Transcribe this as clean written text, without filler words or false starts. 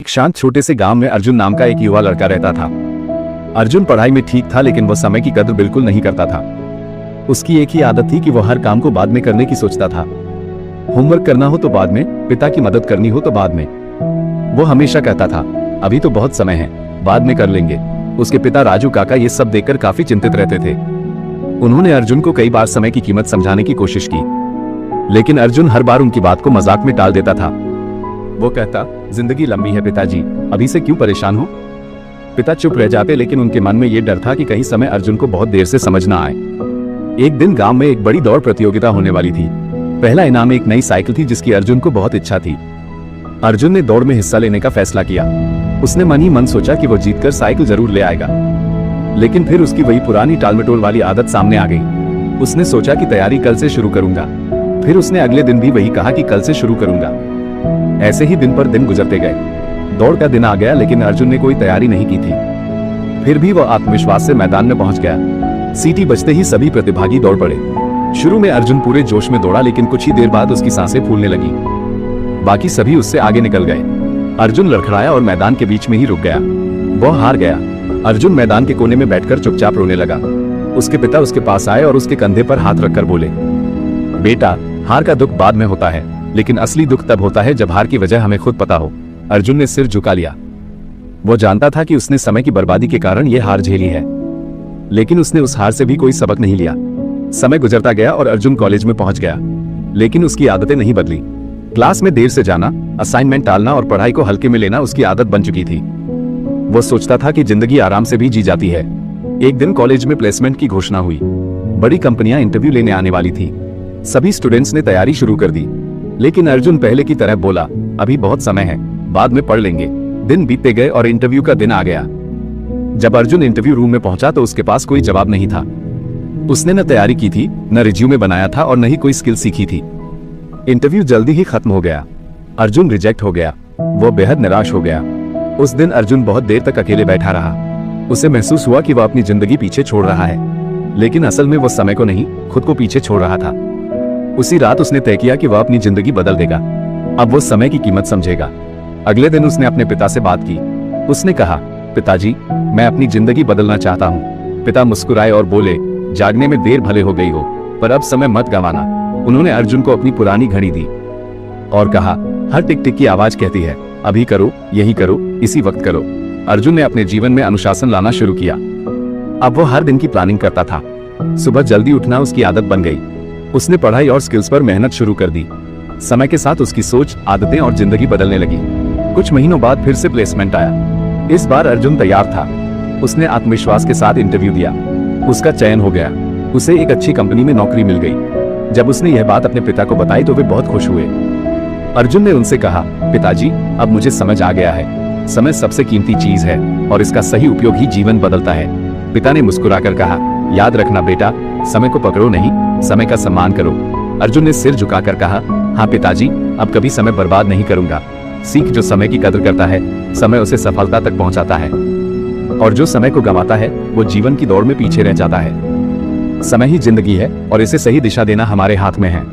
शांत छोटे से गांव में अर्जुन नाम का एक युवा लड़का रहता था। अर्जुन पढ़ाई में ठीक था, लेकिन वह समय की कदर बिल्कुल नहीं करता था। उसकी एक ही आदत थी कि वह हर काम को बाद में करने की सोचता था। होमवर्क करना हो तो बाद में, पिता की मदद करनी हो तो बाद में। वो हमेशा कहता था, अभी तो बहुत समय है, बाद में कर लेंगे। उसके पिता राजू काका ये सब देखकर काफी चिंतित रहते थे। उन्होंने अर्जुन को कई बार समय की कीमत समझाने की कोशिश की, लेकिन अर्जुन हर बार उनकी बात को मजाक में टाल देता था। वो कहता, जिंदगी लंबी है पिताजी, अभी से क्यों परेशान हो। पिता चुप रह जाते, लेकिन उनके मन में ये डर था कि कहीं समय अर्जुन को बहुत देर से समझ ना आए। एक दिन गांव में एक बड़ी दौड़ प्रतियोगिता होने वाली थी। पहला इनाम एक नई साइकिल थी, जिसकी अर्जुन को बहुत इच्छा थी। अर्जुन ने दौड़ में हिस्सा लेने का फैसला किया। उसने मन ही मन सोचा कि वो जीतकर साइकिल जरूर ले आएगा, लेकिन फिर उसकी वही पुरानी टालमटोल वाली आदत सामने आ गई। उसने सोचा कि तैयारी कल से शुरू करूंगा। फिर उसने अगले दिन भी वही कहा कि कल से शुरू करूंगा। ऐसे ही दिन पर दिन गुजरते गए। दौड़ का दिन आ गया, लेकिन अर्जुन ने कोई तैयारी नहीं की थी। फिर भी वह आत्मविश्वास से मैदान में पहुंच गया। सीटी बजते ही सभी प्रतिभागी दौड़ पड़े। शुरू में अर्जुन पूरे जोश में दौड़ा, लेकिन कुछ ही देर बाद उसकी सांसें फूलने लगी। बाकी सभी उससे आगे निकल गए। अर्जुन लड़खड़ाया और मैदान के बीच में ही रुक गया। वह हार गया। अर्जुन मैदान के कोने में बैठकर चुपचाप रोने लगा। उसके पिता उसके पास आए और उसके कंधे पर हाथ रखकर बोले, बेटा, हार का दुख बाद में होता है, लेकिन असली दुख तब होता है जब हार की वजह हमें खुद पता हो। अर्जुन ने सिर झुका लिया। वो जानता था कि उसने समय की बर्बादी के कारण ये हार झेली है, लेकिन उसने उस हार से भी कोई सबक नहीं लिया। समय गुजरता गया और अर्जुन कॉलेज में पहुंच गया, लेकिन उसकी आदतें नहीं बदली। क्लास में देर से जाना, असाइनमेंट टालना और पढ़ाई को हल्के में लेना उसकी आदत बन चुकी थी। वो सोचता था कि जिंदगी आराम से भी जी जाती है। एक दिन कॉलेज में प्लेसमेंट की घोषणा हुई। बड़ी कंपनियां इंटरव्यू लेने आने वाली थी। सभी स्टूडेंट्स ने तैयारी शुरू कर दी, लेकिन अर्जुन पहले की तरह बोला, अभी बहुत समय है, बाद में पढ़ लेंगे। दिन बीतते गए और इंटरव्यू का दिन आ गया। जब अर्जुन इंटरव्यू रूम में पहुंचा तो उसके पास कोई जवाब नहीं था। उसने न तैयारी की थी, न रिज्यूमे बनाया था और न ही कोई स्किल सीखी थी। इंटरव्यू जल्दी ही खत्म हो गया। अर्जुन रिजेक्ट हो गया। वो बेहद निराश हो गया। उस दिन अर्जुन बहुत देर तक अकेले बैठा रहा। उसे महसूस हुआ कि वह अपनी जिंदगी पीछे छोड़ रहा है, लेकिन असल में वो समय को नहीं, खुद को पीछे छोड़ रहा था। उसी रात उसने तय किया कि वह अपनी जिंदगी बदल देगा। अब वो समय की कीमत समझेगा। अगले दिन उसने अपने पिता से बात की। उसने कहा, पिताजी, मैं अपनी जिंदगी बदलना चाहता हूँ। पिता मुस्कुराए और बोले, जागने में देर भले हो गई हो, पर अब समय मत गंवाना। उन्होंने अर्जुन को अपनी पुरानी घड़ी दी और कहा, हर टिक टिक की आवाज कहती है, अभी करो, यही करो, इसी वक्त करो। अर्जुन ने अपने जीवन में अनुशासन लाना शुरू किया। अब वो हर दिन की प्लानिंग करता था। सुबह जल्दी उठना उसकी आदत बन गई। उसने पढ़ाई और स्किल्स पर मेहनत शुरू कर दी। समय के साथ उसकी सोच, आदतें और जिंदगी बदलने लगी। कुछ महीनों बाद फिर से प्लेसमेंट आया। इस बार अर्जुन तैयार था। उसने आत्मविश्वास के साथ इंटरव्यू दिया। उसका चयन हो गया। उसे एक अच्छी कंपनी में नौकरी मिल गई। जब उसने यह बात अपने पिता को बताई तो वे बहुत खुश हुए। अर्जुन ने उनसे कहा, पिताजी, अब मुझे समझ आ गया है, समय सबसे कीमती चीज है और इसका सही उपयोग ही जीवन बदलता है। पिता ने मुस्कुराकर कहा, याद रखना बेटा, समय को पकड़ो नहीं, समय का सम्मान करो। अर्जुन ने सिर झुकाकर कहा, हाँ पिताजी, अब कभी समय बर्बाद नहीं करूंगा। सीख, जो समय की कदर करता है, समय उसे सफलता तक पहुंचाता है, और जो समय को गंवाता है, वो जीवन की दौड़ में पीछे रह जाता है। समय ही जिंदगी है और इसे सही दिशा देना हमारे हाथ में है।